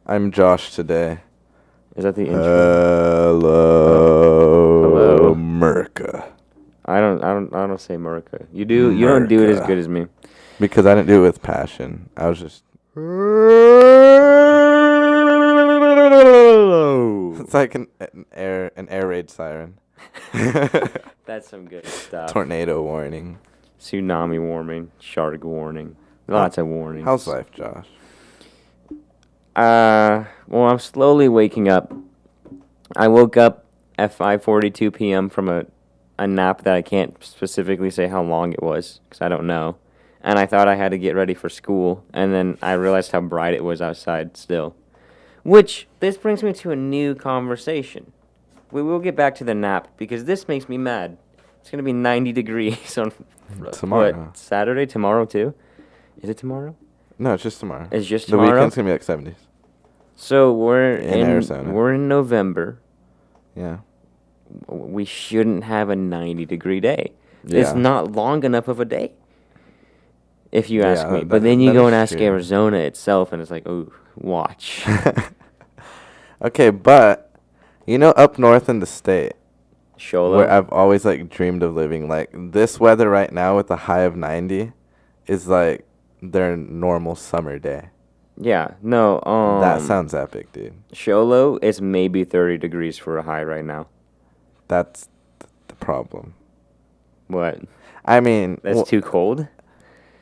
I'm Josh today. Is that the intro? Hello, America. I don't say Murica. You do. You don't do it as America. good as me. Because I didn't do it with passion. I was just. It's like an air raid siren. That's some good stuff. Tornado warning. Tsunami warning. Shark warning. Lots of warnings. How's life, Josh? Well, I'm slowly waking up. I woke up at 5:42 p.m. from a nap that I can't specifically say how long it was because I don't know. And I thought I had to get ready for school, and then I realized how bright it was outside still. Which, this brings me to a new conversation. We will get back to the nap because this makes me mad. It's going to be 90 degrees on Tomorrow. What, Saturday? Tomorrow too? Is it tomorrow? No, it's just tomorrow. It's just the tomorrow? weekend's going to be like 70s. So we're In Arizona. We're in November. Yeah. We shouldn't have a 90-degree day. Yeah. It's not long enough of a day, if you ask me. that- But then you that go is and ask true. Arizona itself, and it's like, oh, watch. Okay, but, up north in the state, Sholo. where I've always, dreamed of living, this weather right now with a high of 90 is, their normal summer day. Yeah, no. That sounds epic, dude. Sholo is maybe 30 degrees for a high right now. That's the problem. What? I mean... That's too cold?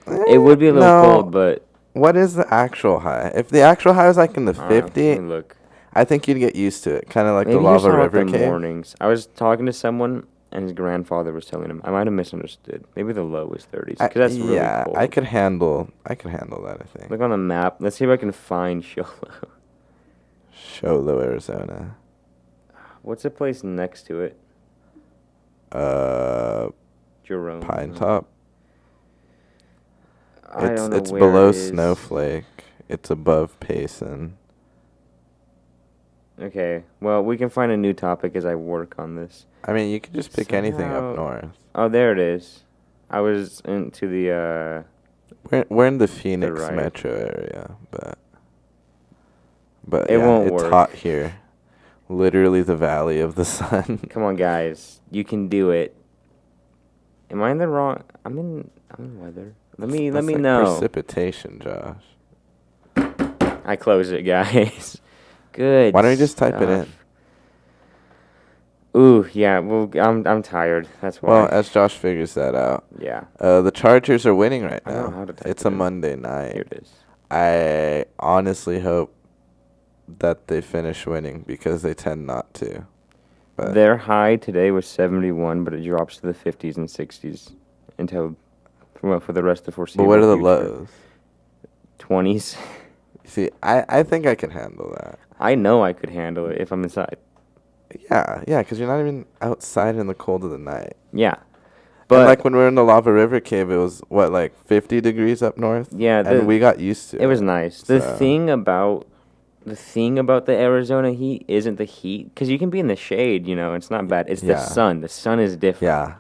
It would be a little no. cold, but... What is the actual high? If the actual high was, in the 50, let me look. I think you'd get used to it. Kind of like Maybe the he was Lava talking about River the cave. mornings. I was talking to someone, and his grandfather was telling him. I might have misunderstood. Maybe the low is 30s, because that's really cold. I could handle that, I think. Look on the map. Let's see if I can find Sholo. Sholo, Arizona. What's the place next to it? Jerome. Pine Top. I don't know It's where below it is. Snowflake. It's above Payson. Okay, well, we can find a new topic as I work on this. I mean, you could just pick anything Somehow- up north. Oh, there it is. I was into the, We're in the Phoenix right. metro area, but It yeah, won't it's work. hot here. Literally the valley of the sun. come on, guys. You can do it. Am I in the wrong? I'm in weather. Let me That's like know. Precipitation, Josh. I close it, guys. Good. Why don't you just type it in? stuff. Ooh, yeah. Well, I'm tired. That's why. Well, as Josh figures that out, yeah. the Chargers are winning right I don't know now. how to type It's it a in. Monday Here night. it is. I honestly hope that they finish winning because they tend not to. But Their high today was 71, but it drops to the 50s and 60s until for the rest of the foreseeable what are the future. lows? 20s. See, I think I can handle that. I know I could handle it if I'm inside. Yeah, because you're not even outside in the cold of the night. Yeah. But But when we were in the Lava River cave, it was, 50 degrees up north? yeah, And we got used to it. it was nice. The so- thing about the Arizona heat isn't the heat, because you can be in the shade, it's not bad. It's the Yeah. sun. The sun is different. Yeah.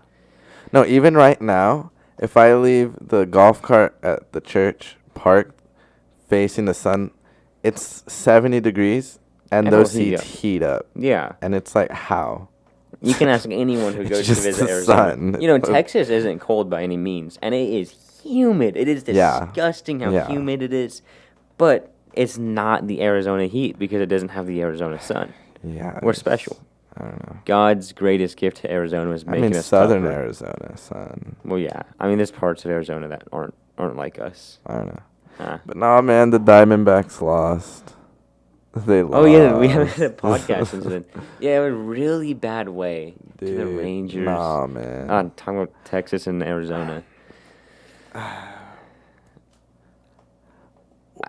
No, even right now, if I leave the golf cart at the church parked facing the sun, it's 70 degrees, and It'll those heat seats heat up. Yeah. And it's like, how? You can ask anyone who It's goes to just visit the Arizona. sun. Texas isn't cold by any means, and it is humid. It is Yeah. disgusting how Yeah. humid it is, but it's not the Arizona heat because it doesn't have the Arizona sun. Yeah. We're it's- special. I don't know. God's greatest gift to Arizona is making us southern tougher. Arizona, son. Well, yeah. I mean, there's parts of Arizona that aren't like us. I don't know. Huh. But nah, man, the Diamondbacks lost. They lost. Oh yeah, we haven't had a podcast since then. Yeah, in a really bad way to the Dude, Rangers. Nah, man. I'm talking about Texas and Arizona.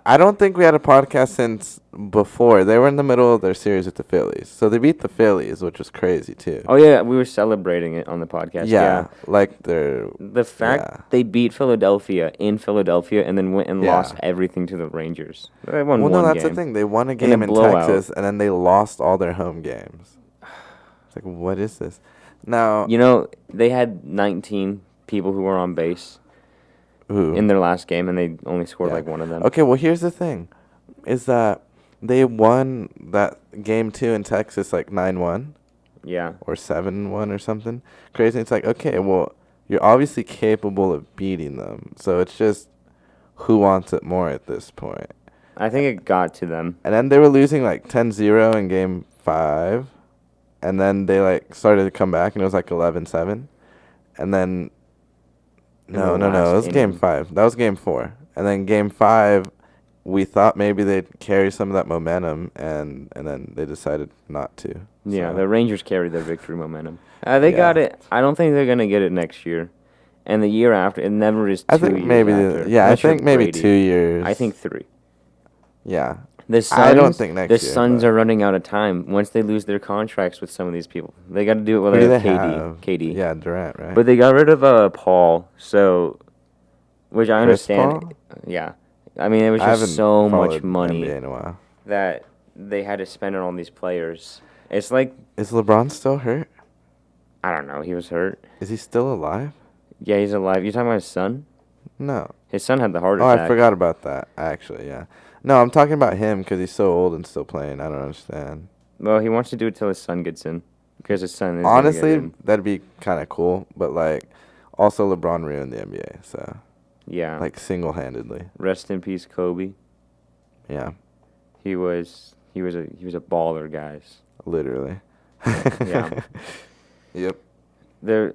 I don't think we had a podcast since before. They were in the middle of their series with the Phillies. So they beat the Phillies, which was crazy, too. Oh yeah, we were celebrating it on the podcast. yeah, like they're... The fact Yeah. they beat Philadelphia in Philadelphia and then went and Yeah. lost everything to the Rangers. They won Well, one no, that's game. the thing. They won a a game in blowout. Texas, and then they lost all their home games. It's like, what is this? Now, You know, they had 19 people who were on base who? in their last game, and they only scored Yeah. like one of them. Okay, well, here's the thing, is that they won that game 2 in Texas like 9-1 Yeah. or 7-1 or something crazy. It's like, okay, well, you're obviously capable of beating them, so it's just who wants it more at this point. I think it got to them. And then they were losing like 10-0 in game 5, and then they like started to come back, and it was like 11-7, and then no, the it was last game inning. 5. That was game 4, and then game 5, we thought maybe they'd carry some of that momentum, and then they decided not to. Yeah, So, the Rangers carried their victory momentum. They Yeah. got it. I don't think they're gonna get it next year, and the year after. It never is 2 I think years maybe after. I Unless you're think maybe Brady. 2 years. I think 3. Yeah. The Suns, I don't think next the year, Suns but- are running out of time. Once they lose their contracts with some of these people, they got to do it while Who they do have they KD. have? KD. Yeah, Durant, right? But they got rid of Paul, so which I Chris understand. Paul? Yeah, I mean it was I haven't just so much followed money NBA in a while. that they had to spend it on these players. It's like Is LeBron still hurt? I don't know. He was hurt. Is he still alive? Yeah, he's alive. You talking about his son? No. His son had the heart Oh, attack. I forgot about that. Actually, yeah. No, I'm talking about him because he's so old and still playing. I don't understand. Well, he wants to do it till his son gets in, because his son is gonna get Honestly, in. that'd be kind of cool. But like, also LeBron ruined the NBA, so Yeah. like single-handedly. Rest in peace, Kobe. Yeah, He was a baller, guys. literally. Yeah. Yep. There,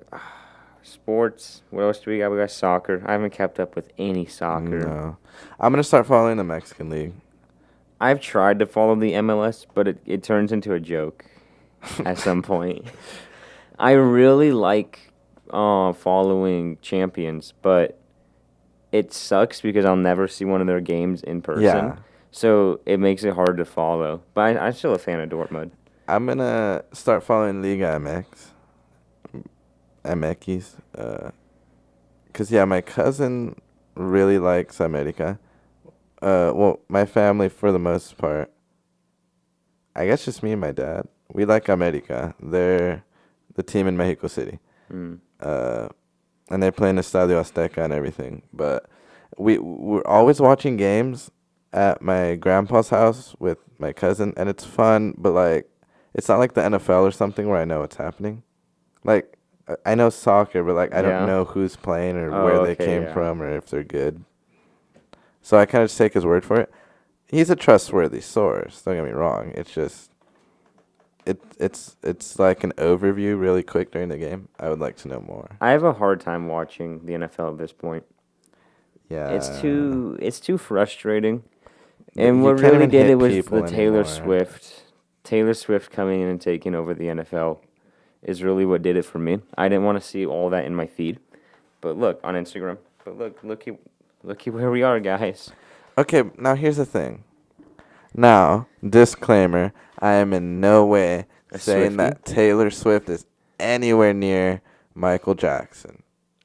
sports. What else do we got? We got soccer. I haven't kept up with any soccer. No, I'm gonna start following the Mexican League. I've tried to follow the MLS, but it turns into a joke at some point. I really like following Champions, but it sucks because I'll never see one of their games in person. Yeah. So it makes it hard to follow. But I'm still a fan of Dortmund. I'm gonna start following Liga MX, cause yeah, my cousin really likes America. Well, my family for the most part. I guess just me and my dad. We like America. They're the team in Mexico City. Mm. And they play in the Estadio Azteca and everything. But we're always watching games at my grandpa's house with my cousin, and it's fun. But like, it's not like the NFL or something where I know what's happening. Like, I know soccer, but like I Yeah. don't know who's playing or Oh, where they okay, came yeah. from or if they're good. So I kind of just take his word for it. He's a trustworthy source. Don't get me wrong. It's just, it's like an overview really quick during the game. I would like to know more. I have a hard time watching the NFL at this point. Yeah. It's too frustrating. But And you what can't really even did hit it was people the Taylor anymore. Swift. Taylor Swift coming in and taking over the NFL is really what did it for me. I didn't want to see all that in my feed. But look, on Instagram. But look where we are, guys. Okay, now here's the thing. Now, disclaimer, I am in no way A saying Swiftie? that Taylor Swift is anywhere near Michael Jackson.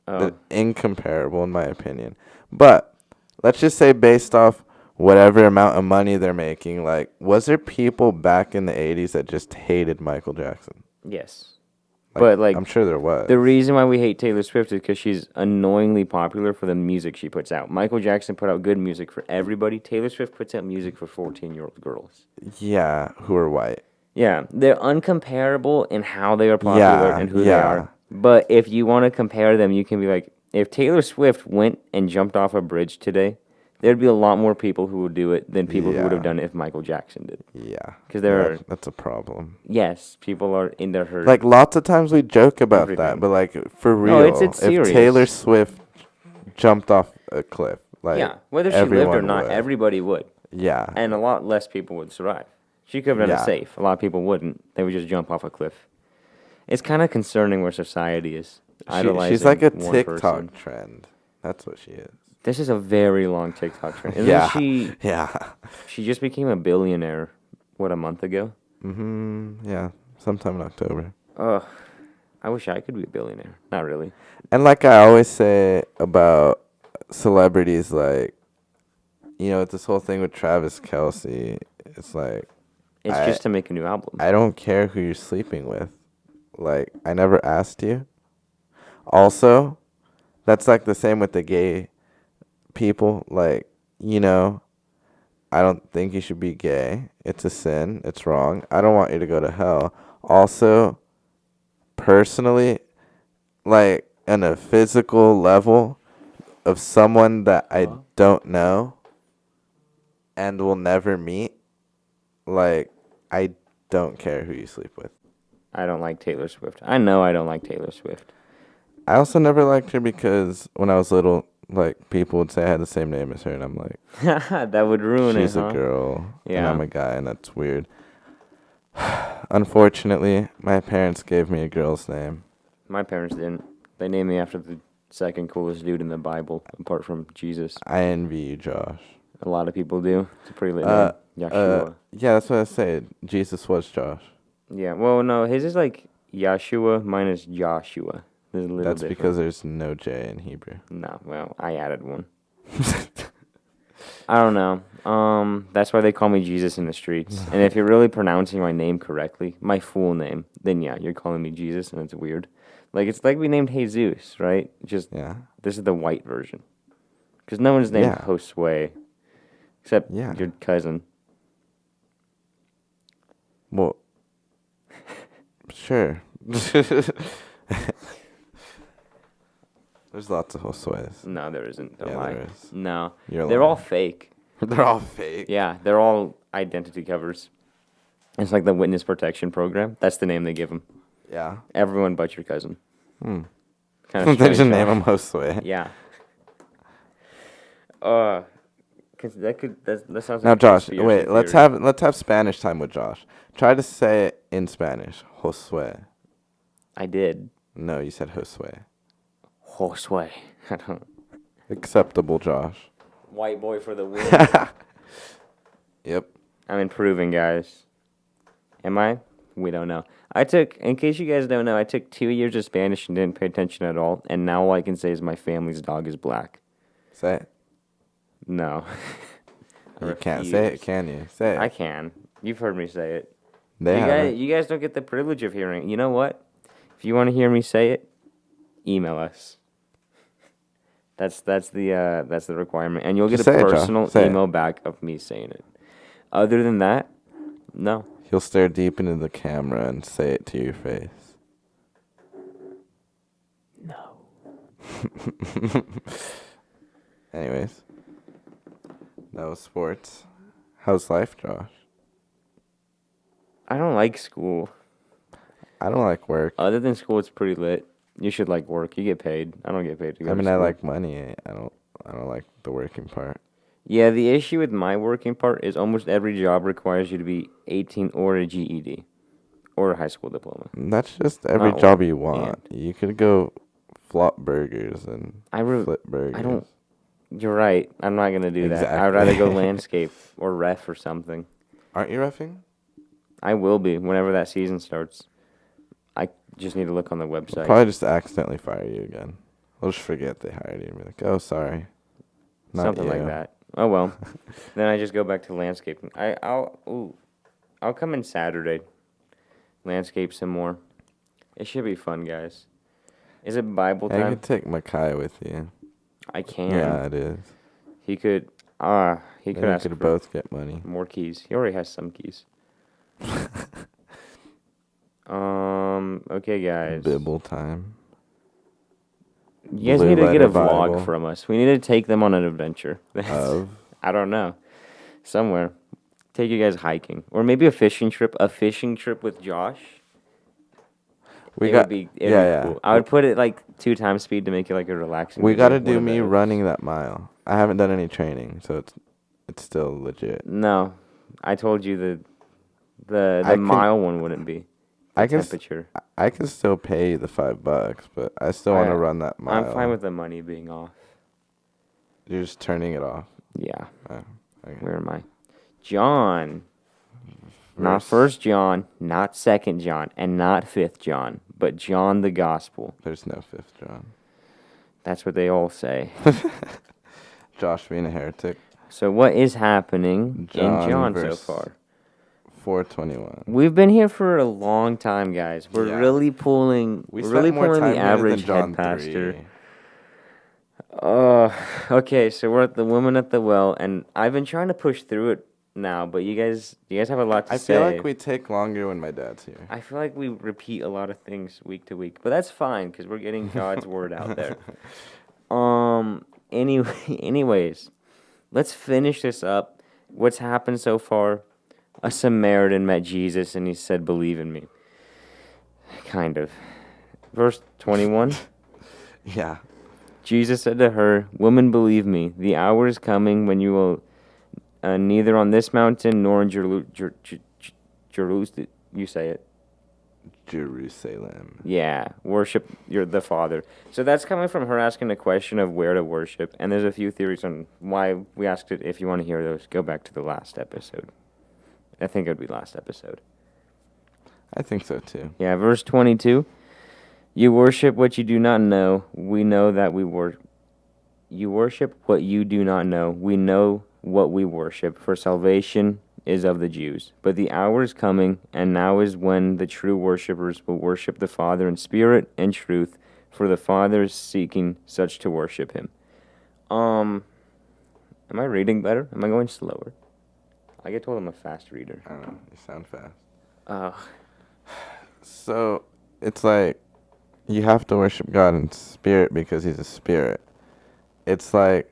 Oh, Incomparable, in my opinion. But let's just say based off whatever amount of money they're making, like, was there people back in the 80s that just hated Michael Jackson? yes. But, like, I'm sure there was. The reason why we hate Taylor Swift is because she's annoyingly popular for the music she puts out. Michael Jackson put out good music for everybody. Taylor Swift puts out music for 14-year-old girls. Yeah, who are white. Yeah, they're uncomparable in how they are popular Yeah, and who they yeah. are. But if you want to compare them, you can be like, if Taylor Swift went and jumped off a bridge today, there'd be a lot more people who would do it than people who would have Yeah. done it if Michael Jackson did. Yeah. 'Cause there are- That's a problem. Yes, people are into her. Like, lots of times we joke about Everything. that, but, like, for real, No, it's if serious. Taylor Swift jumped off a cliff, like, yeah, whether she lived or everyone not, would. everybody would. Yeah. And a lot less people would survive. She could have done Yeah. it safe. A lot of people wouldn't. They would just jump off a cliff. It's kind of concerning where society is. She's like a one TikTok person. trend. That's what she is. This is a very long TikTok trend. Isn't Yeah. she? Yeah. She just became a billionaire. What, a month ago? Yeah. Sometime in October. Ugh. I wish I could be a billionaire. Not really. And like I always say about celebrities, like, you know, this whole thing with Travis Kelce, it's like, It's I- just to make a new album. I don't care who you're sleeping with. Like, I never asked you. Also, that's like the same with the gay people. Like, you know, I don't think you should be gay. It's a sin. It's wrong. I don't want you to go to hell. Also, personally, like, on a physical level of someone that I don't know and will never meet, like, I don't care who you sleep with. I don't like Taylor Swift. I know I don't like Taylor Swift. I also never liked her because when I was little, like, people would say I had the same name as her, and I'm like, That would ruin she's it, a huh? girl, and Yeah. I'm a guy, and that's weird. Unfortunately, my parents gave me a girl's name. My parents didn't. They named me after the second coolest dude in the Bible, apart from Jesus. I envy you, Josh. A lot of people do. It's a pretty lit name. Yeshua. Yeah, that's what I said. Jesus was Josh. Yeah. Well, no, his is like Yeshua. Mine is Joshua. There's a little That's different. because there's no J in Hebrew. No, well, I added one. I don't know. That's why they call me Jesus in the streets. And if you're really pronouncing my name correctly, my full name, then yeah, you're calling me Jesus, and it's weird. Like, it's like we named Jesus, right? Just Yeah. this is the white version. Because no one's named Yeah. Josue, except Yeah. your cousin. Well, sure. There's lots of Josue's. No, there isn't. Don't Yeah, lie. there is. No, You're they're lying. all fake. They're all fake. Yeah, they're all identity covers. It's like the witness protection program. That's the name they give them. Yeah. Everyone but your cousin. Hmm. Kind They of strange, just name huh? him Josue. Yeah. Cause that sounds Now, like Josh, conspiracy wait. Let's theory. have Spanish time with Josh. Try to say it in Spanish. Josue. I did. No, you said Josue. Josue. I don't. Acceptable, Josh. White boy for the win. Yep. I'm improving, guys. Am I? We don't know. I took, in case you guys don't know, I took 2 years of Spanish and didn't pay attention at all. And now all I can say is my family's dog is black. Say it. No. I You can't say it, refuse. can you? Say it. I can. You've heard me say it. They haven't. You guys don't get the privilege of hearing it. You know what? If you want to hear me say it, email us. That's the requirement, and you'll get Just a say it, Josh. personal Say it. email back of me saying it. Other than that, no. He'll stare deep into the camera and say it to your face. No. Anyways. That was sports. How's life, Josh? I don't like school. I don't like work. Other than school, it's pretty lit. You should like work. You get paid. I don't get paid to go I to mean, I school. like money. I don't like the working part. Yeah, the issue with my working part is almost every job requires you to be 18 or a GED or a high school diploma. That's just every Not job or, you want. You could go flop burgers and flip burgers. I don't. You're right. I'm not gonna do that. I'd Exactly. rather go landscape or ref or something. Aren't you reffing? I will be whenever that season starts. I just need to look on the website. Probably just accidentally fire you again. They'll just forget they hired you and be like, oh, sorry. Not Something you. like that. Oh well. Then I just go back to landscaping. I'll come in Saturday. Landscape some more. It should be fun, guys. Is it Bible I time? could take Makai with you. I can. Yeah, it is. He could. He Then could we ask could for both get money. more keys. He already has some keys. Okay, guys. Bible time. You guys Blue need to get a Letter vlog Bible. from us. We need to take them on an adventure. Of. I don't know. Somewhere. Take you guys hiking. Or maybe a fishing trip. A fishing trip with Josh. We It got. would be, it'd yeah, be yeah. cool. I would put it like 2 times speed to make it like a relaxing We video. got to One do of me those. running that mile. I haven't done any training, so it's still legit. No. I told you the I can- mile one wouldn't be. The I can temperature. I can still pay you the $5, but I still want to run that mile. I'm fine with the money being off. You're just turning it off. Yeah. Oh, okay. Where am I? John. Not Verse- First John, not Second John, and not Fifth John, but John the Gospel. There's no 5th John. That's what they all say. Josh being a heretic. So what is happening John in John so verse far? 4:21. We've been here for a long time, guys. We're Yeah. really pulling. We We're spent really more pulling time the here average than John head pastor. 3. Okay. So we're at the woman at the well, and I've been trying to push through it now, but you guys have a lot to I say. feel like we take longer when my dad's here. I feel like we repeat a lot of things week to week, but that's fine because we're getting God's word out there. Anyways, let's finish this up. What's happened so far? A Samaritan met Jesus and he said, "Believe in me." Kind of. Verse 21. Yeah. Jesus said to her, "Woman, believe me, the hour is coming when you will neither on this mountain nor in Jerusalem, you say it. Jerusalem. Yeah, worship the Father. So that's coming from her asking a question of where to worship, and there's a few theories on why we asked it. If you want to hear those, go back to the last episode. I think it would be last episode. I think so too. Yeah, verse 22. You worship what you do not know. We know that You worship what you do not know. We know what we worship, for salvation is of the Jews. But the hour is coming, and now is when the true worshippers will worship the Father in spirit and truth, for the Father is seeking such to worship him. Am I reading better? Am I going slower? I get told I'm a fast reader. I don't know. You sound fast. Oh. So it's like you have to worship God in spirit because He's a spirit. It's like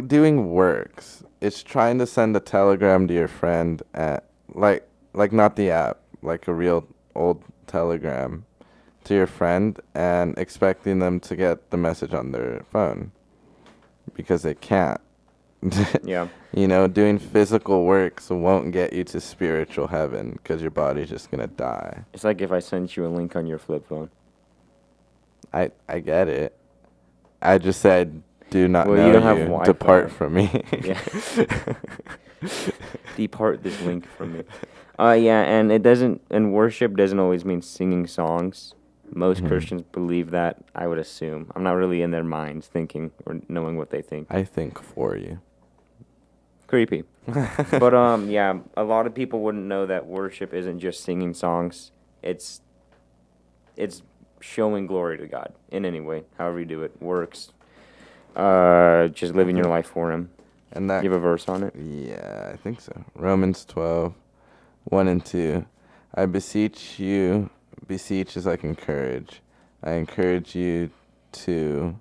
doing works. It's trying to send a telegram to your friend at like not the app, like a real old telegram to your friend and expecting them to get the message on their phone because they can't. Yeah. You know, doing physical works won't get you to spiritual heaven because your body's just gonna die. It's like if I sent you a link on your flip phone. I get it. I just said, do not Well, know you don't have you. Wi-Fi. Depart from me. Yeah. Depart this link from me. Yeah, and it doesn't, and worship doesn't always mean singing songs. Most Christians believe that, I would assume. I'm not really in their minds thinking or knowing what they think. I think for you. Creepy. But, yeah, a lot of people wouldn't know that worship isn't just singing songs. It's showing glory to God in any way, however you do it. Works. Just living your life for Him. And that. You have a verse on it? Yeah, I think so. Romans 12, 1 and 2. I beseech you, beseech is like encourage. I encourage you to,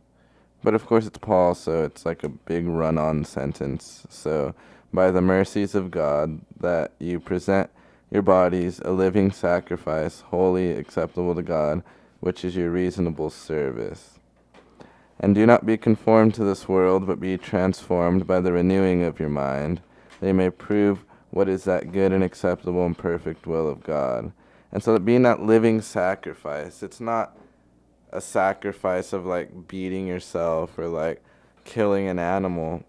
but of course it's Paul, so it's like a big run-on sentence. So, by the mercies of God, that you present your bodies a living sacrifice, holy, acceptable to God, which is your reasonable service. And do not be conformed to this world, but be transformed by the renewing of your mind, that you may prove what is that good and acceptable and perfect will of God. And so that being that living sacrifice, it's not a sacrifice of like beating yourself or like killing an animal,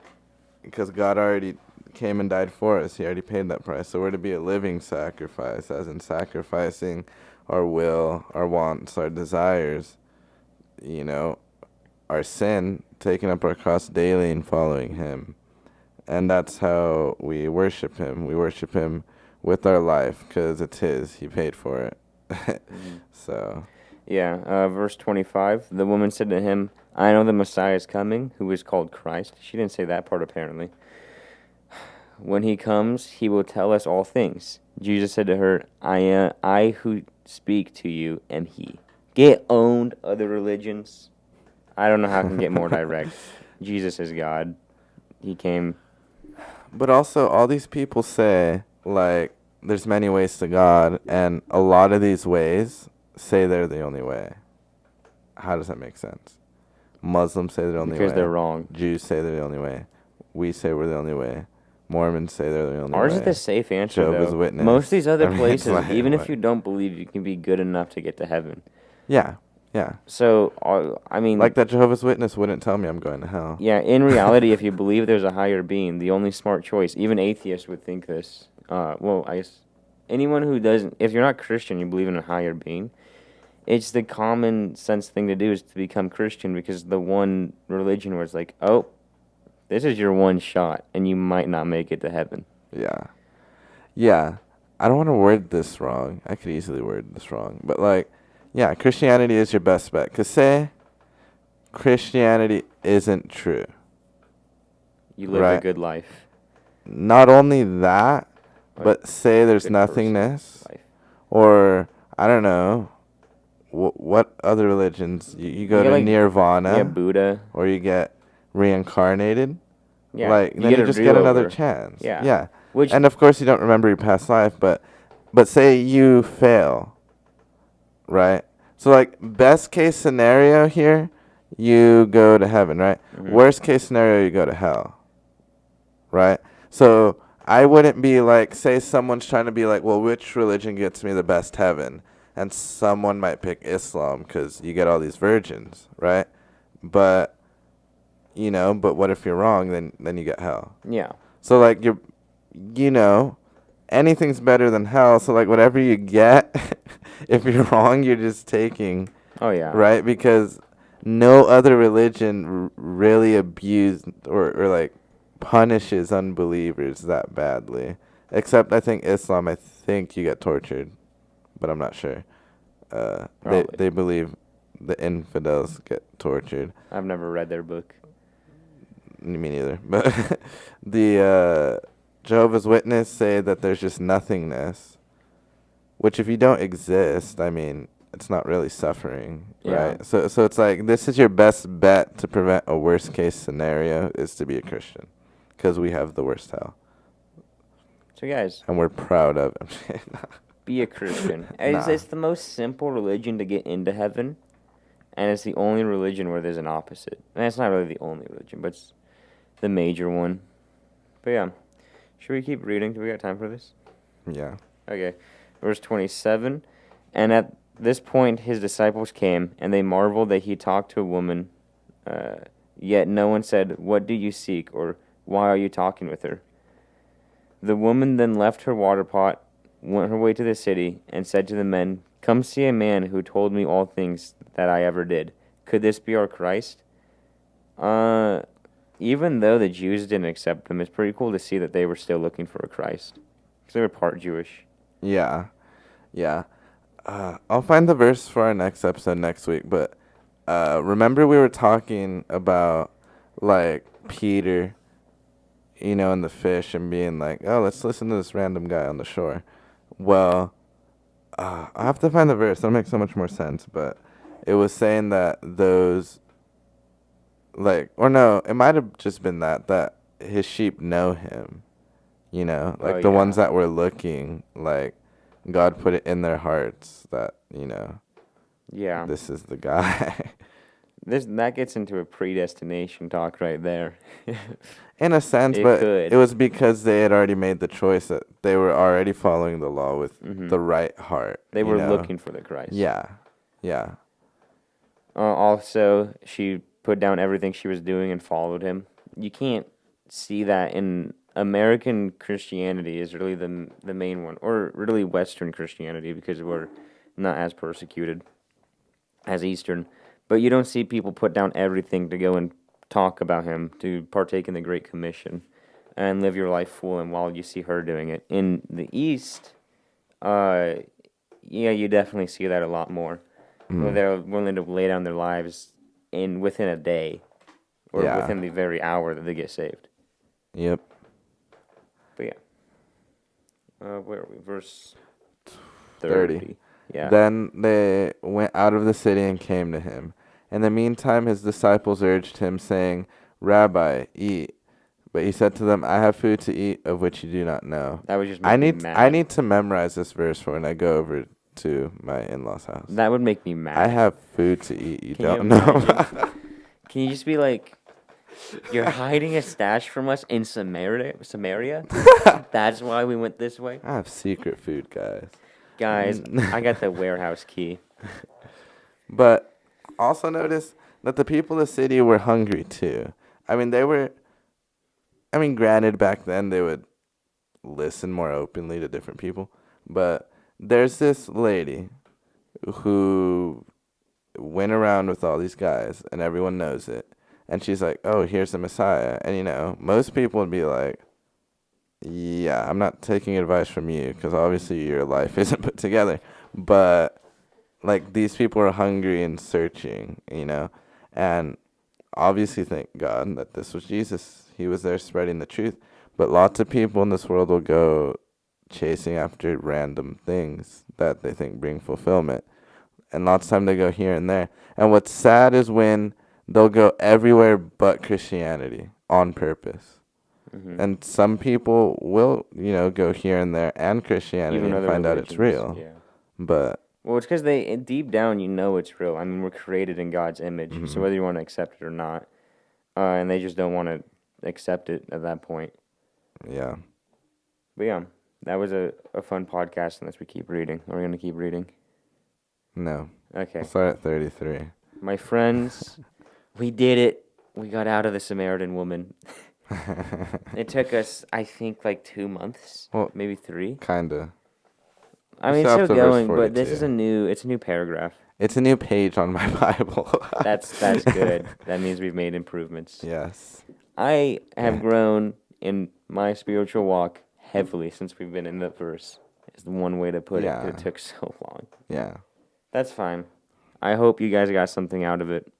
because God already came and died for us. He already paid that price. So we're to be a living sacrifice, as in sacrificing our will, our wants, our desires, you know, our sin, taking up our cross daily and following Him. And that's how we worship Him. We worship Him with our life because it's His. He paid for it. So. Yeah, verse 25. The woman said to him, I know the Messiah is coming, who is called Christ. She didn't say that part, apparently. When he comes, he will tell us all things. Jesus said to her, I who speak to you am he. Get owned, other religions. I don't know how I can get more direct. Jesus is God. He came. But also, all these people say, like, there's many ways to God, and a lot of these ways say they're the only way. How does that make sense? Muslims say they're the only way. Because they're wrong. Jews say they're the only way. We say we're the only way. Mormons say they're the only way. Ours is the safe answer, Jehovah's though. Witness. Most of these other I mean, places, like, even what? if you don't believe, you can be good enough to get to heaven. Yeah, yeah. So, I mean... Like that Jehovah's Witness wouldn't tell me I'm going to hell. Yeah, in reality, if you believe there's a higher being, the only smart choice, even atheists would think this. Well, I guess anyone who doesn't, if you're not Christian, you believe in a higher being, it's the common sense thing to do is to become Christian, because the one religion where it's like, oh, this is your one shot, and you might not make it to heaven. Yeah. yeah, I don't want to word this wrong. I could easily word this wrong, but like, yeah, Christianity is your best bet. Cause say Christianity isn't true, You lived a right? good life. Not only that, A but say there's good person nothingness, life. or I don't know, what other religions you You go get to like you get nirvana, Buddha. or you get reincarnated. Yeah, Like you then get you a just get another do-over. chance. Yeah, Yeah. which And of course you don't remember your past life, but say you fail, right? So like best case scenario here, you go to heaven, right? mhm. Worst case scenario, you go to hell, right? So I wouldn't be like, say someone's trying to be like, well, which religion gets me the best heaven? And someone might pick Islam because you get all these virgins, right? But but what if you're wrong? Then you get hell. Yeah. So like you know, anything's better than hell. So like whatever you get, if you're wrong, you're just taking, Oh yeah. right? Because no other religion really abused or like punishes unbelievers that badly. Except I think Islam. I think you get tortured, but I'm not sure. Probably. They believe the infidels get tortured. I've never read their book. Me neither. But the Jehovah's Witness say that there's just nothingness, which if you don't exist, I mean, it's not really suffering, Yeah. right? So it's like this is your best bet to prevent a worst case scenario is to be a Christian, because we have the worst hell, So guys, and we're proud of it. be a Christian. Nah. It's the most simple religion to get into heaven, and it's the only religion where there's an opposite. And it's not really the only religion, but it's the major one. But yeah, should we keep reading? Do we got time for this? Yeah. Okay, verse 27. And at this point his disciples came, and they marveled that he talked to a woman. Yet no one said, "What do you seek?" or "Why are you talking with her?" The woman then left her water pot, went her way to the city, and said to the men, "Come see a man who told me all things that I ever did. Could this be our Christ?" Uh, Even though the Jews didn't accept him, it's pretty cool to see that they were still looking for a Christ. Because they were part Jewish. Yeah. Yeah. I'll find the verse for our next episode next week, but remember we were talking about like Peter, and the fish and being like, oh, let's listen to this random guy on the shore. Well, I have to find the verse. That'll make so much more sense, but it was saying that those or no, it might have just been that his sheep know him, like Oh, the ones yeah. that were looking, like God put it in their hearts that, Yeah. this is the guy. That gets into a predestination talk right there. In a sense, It but could. it was because they had already made the choice that they were already following the law with Mhm. the right heart. They were looking for the Christ. Yeah. Yeah. Also, she put down everything she was doing and followed him. You can't see that in American Christianity is really the main one, or really Western Christianity, because we're not as persecuted as Eastern. But you don't see people put down everything to go and talk about him, to partake in the Great Commission, and live your life full. And while you see her doing it in the East, uh, yeah, you definitely see that a lot more. Where they're willing to lay down their lives within a day, or Yeah. within the very hour that they get saved. Yep. But yeah, where are we? Verse 30. 30. Yeah. Then they went out of the city and came to him. In the meantime, his disciples urged him, saying, Rabbi, eat. But he said to them, I have food to eat of which you do not know. That would just make me mad. I need to memorize this verse for when I go over to my in-laws' house. That would make me mad. I have food to eat. You Can don't you know. imagine? Can you just be like, you're hiding a stash from us in Samaria? That's why we went this way? I have secret food, guys. Guys, I got the warehouse key. But also notice that the people of the city were hungry too. I mean, granted, back then they would listen more openly to different people. But there's this lady who went around with all these guys, and everyone knows it. And she's like, oh, here's the Messiah. And, most people would be like, Yeah, I'm not taking advice from you because obviously your life isn't put together. But like these people are hungry and searching, and obviously thank God that this was Jesus. He was there spreading the truth. But lots of people in this world will go chasing after random things that they think bring fulfillment. And lots of time they go here and there. And what's sad is when they'll go everywhere but Christianity on purpose. Hmm. And some people will, go here and there and Christianity Even and other find out it's religions. real. Yeah. But Well, it's because they deep down it's real. I mean, we're created in God's image, so mhm, whether you want to accept it or not, and they just don't want to accept it at that point. yeah, But yeah, that was a fun podcast. Unless we keep reading, are we gonna keep reading? no. Okay, We'll start at 33. my friends, we did it. We got out of the Samaritan woman. It took us, I think, like 2 months, Well, maybe 3. Kinda. I We're mean, it's still still up to verse going, but this is 42. it's a new paragraph. It's a new page on my Bible. That's good. That means we've made improvements. Yes. I have Yeah. grown in my spiritual walk heavily since we've been in the verse. Is the one way to put it. 'Cause Yeah. it took so long. Yeah. That's fine. I hope you guys got something out of it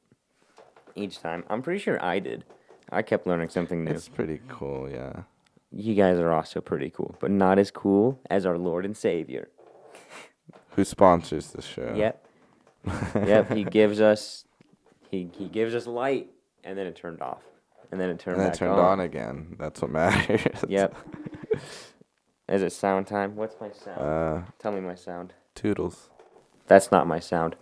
each time. I'm pretty sure I did. I kept learning something new. It's pretty cool, yeah. You guys are also pretty cool, but not as cool as our Lord and Savior. Who sponsors the show? Yep. Yep. He gives us he gives us light, and then it turned off, and then it turned And then back turned on again. That's what matters. Yep. Is it sound time? What's my sound? Toodles. Tell me my sound. Toodles. That's not my sound.